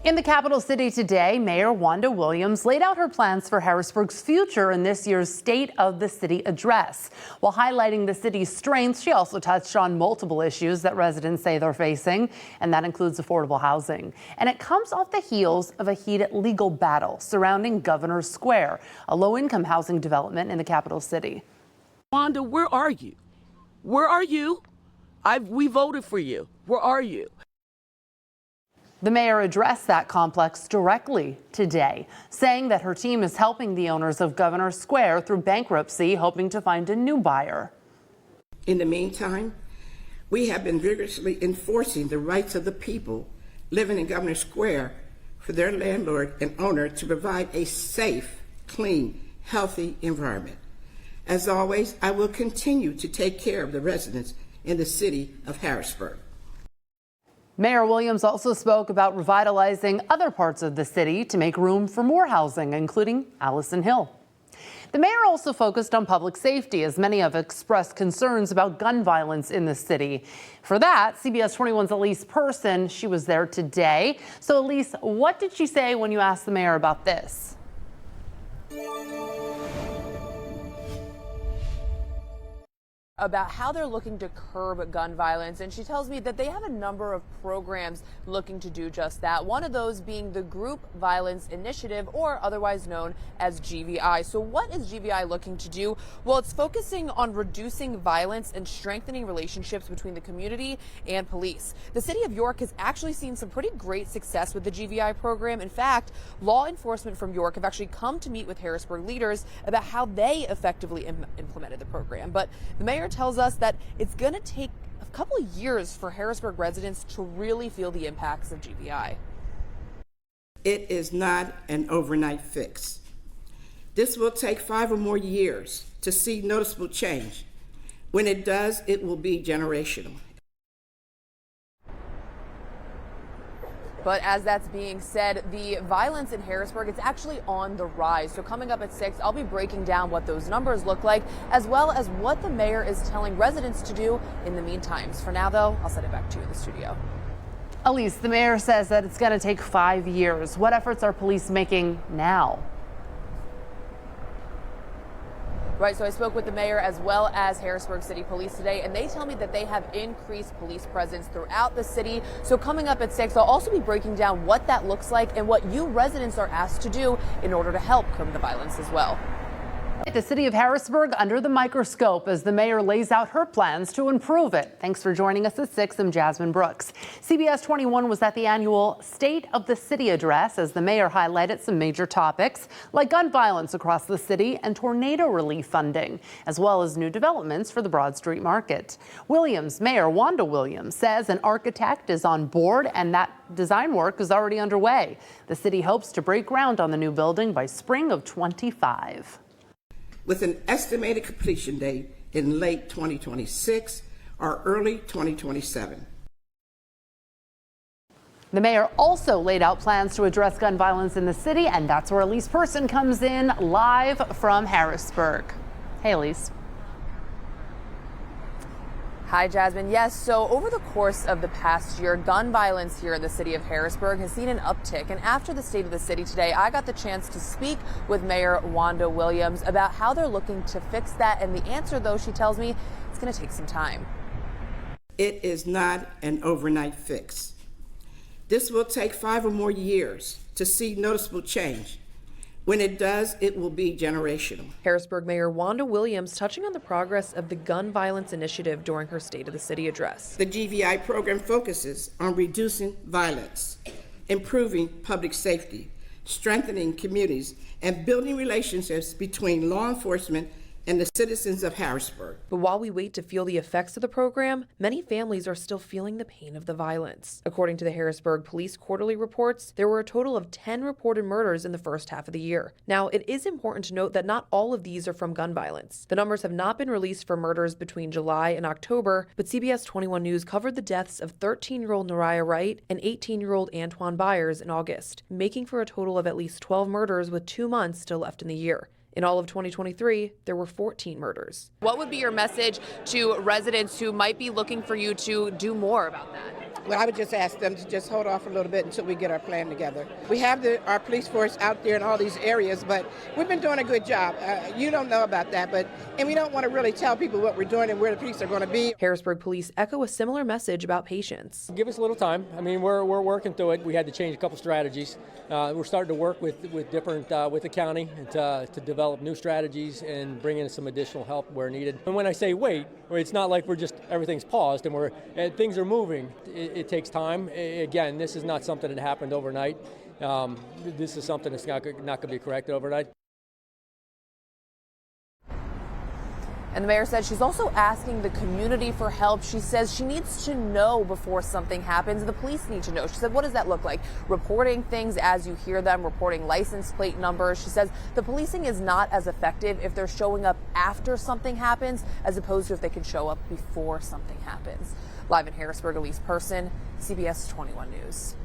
In the capital city today, Mayor Wanda Williams laid out her plans for Harrisburg's future in this year's State of the City address. While highlighting the city's strengths, she also touched on multiple issues that residents say they're facing, and that includes affordable housing. And it comes off the heels of a heated legal battle surrounding Governor's Square, a low-income housing development in the capital city. Wanda, where are you? Where are you? We voted for you. Where are you? The mayor addressed that complex directly today, saying that her team is helping the owners of Governor's Square through bankruptcy, hoping to find a new buyer. In the meantime, we have been vigorously enforcing the rights of the people living in Governor's Square for their landlord and owner to provide a safe, clean, healthy environment. As always, I will continue to take care of the residents in the city of Harrisburg. Mayor Williams also spoke about revitalizing other parts of the city to make room for more housing, including Allison Hill. The mayor also focused on public safety, as many have expressed concerns about gun violence in the city. For that, CBS 21's Elise Person, she was there today. So Elise, what did she say when you asked the mayor about this? About how they're looking to curb gun violence, and she tells me that they have a number of programs looking to do just that. One of those being the Group Violence Initiative, or otherwise known as GVI. So what is GVI looking to do? Well, it's focusing on reducing violence and strengthening relationships between the community and police. The city of York has actually seen some pretty great success with the GVI program. In fact, law enforcement from York have actually come to meet with Harrisburg leaders about how they effectively implemented the program. But the mayor tells us that it's going to take a couple of years for Harrisburg residents to really feel the impacts of GVI. It is not an overnight fix. This will take 5 or more years to see noticeable change. When it does, it will be generational. But as that's being said, the violence in Harrisburg, it's actually on the rise. So coming up at 6, I'll be breaking down what those numbers look like, as well as what the mayor is telling residents to do in the meantime. For now, though, I'll send it back to you in the studio. Elise, the mayor says that it's going to take 5 years. What efforts are police making now? Right, so I spoke with the mayor as well as Harrisburg City Police today, and they tell me that they have increased police presence throughout the city. So coming up at 6, I'll also be breaking down what that looks like and what you residents are asked to do in order to help curb the violence as well. The city of Harrisburg under the microscope as the mayor lays out her plans to improve it. Thanks for joining us at 6. I'm Jasmine Brooks. CBS 21 was at the annual State of the City address as the mayor highlighted some major topics like gun violence across the city and tornado relief funding, as well as new developments for the Broad Street Market. Mayor Wanda Williams says an architect is on board and that design work is already underway. The city hopes to break ground on the new building by spring of 25. With an estimated completion date in late 2026 or early 2027. The mayor also laid out plans to address gun violence in the city, and that's where Elise Person comes in live from Harrisburg. Hey, Elise. Hi, Jasmine. Yes, so over the course of the past year, gun violence here in the city of Harrisburg has seen an uptick. And after the State of the City today, I got the chance to speak with Mayor Wanda Williams about how they're looking to fix that. And the answer, though, she tells me, it's going to take some time. It is not an overnight fix. This will take 5 or more years to see noticeable change. When it does, it will be generational. Harrisburg Mayor Wanda Williams touching on the progress of the Gun Violence Initiative during her State of the City address. The GVI program focuses on reducing violence, improving public safety, strengthening communities, and building relationships between law enforcement and the citizens of Harrisburg. But while we wait to feel the effects of the program, many families are still feeling the pain of the violence. According to the Harrisburg Police quarterly reports, there were a total of 10 reported murders in the first half of the year. Now, it is important to note that not all of these are from gun violence. The numbers have not been released for murders between July and October, but CBS 21 News covered the deaths of 13-year-old Nariah Wright and 18-year-old Antoine Byers in August, making for a total of at least 12 murders with 2 months still left in the year. In all of 2023, there were 14 murders. What would be your message to residents who might be looking for you to do more about that? Well, I would just ask them to just hold off a little bit until we get our plan together. We have our police force out there in all these areas, but we've been doing a good job. You don't know about that, and we don't want to really tell people what we're doing and where the police are going to be. Harrisburg police echo a similar message about patience. Give us a little time. I mean, we're working through it. We had to change a couple strategies. We're starting to work with the county to develop new strategies and bring in some additional help where needed. And when I say wait, it's not like everything's paused and things are moving. It takes time. Again, this is not something that happened overnight. This is something that's not going to be corrected overnight. And the mayor said she's also asking the community for help. She says she needs to know before something happens. The police need to know. She said, what does that look like? Reporting things as you hear them, reporting license plate numbers. She says the policing is not as effective if they're showing up after something happens as opposed to if they can show up before something happens. Live in Harrisburg, Elise Person, CBS 21 News.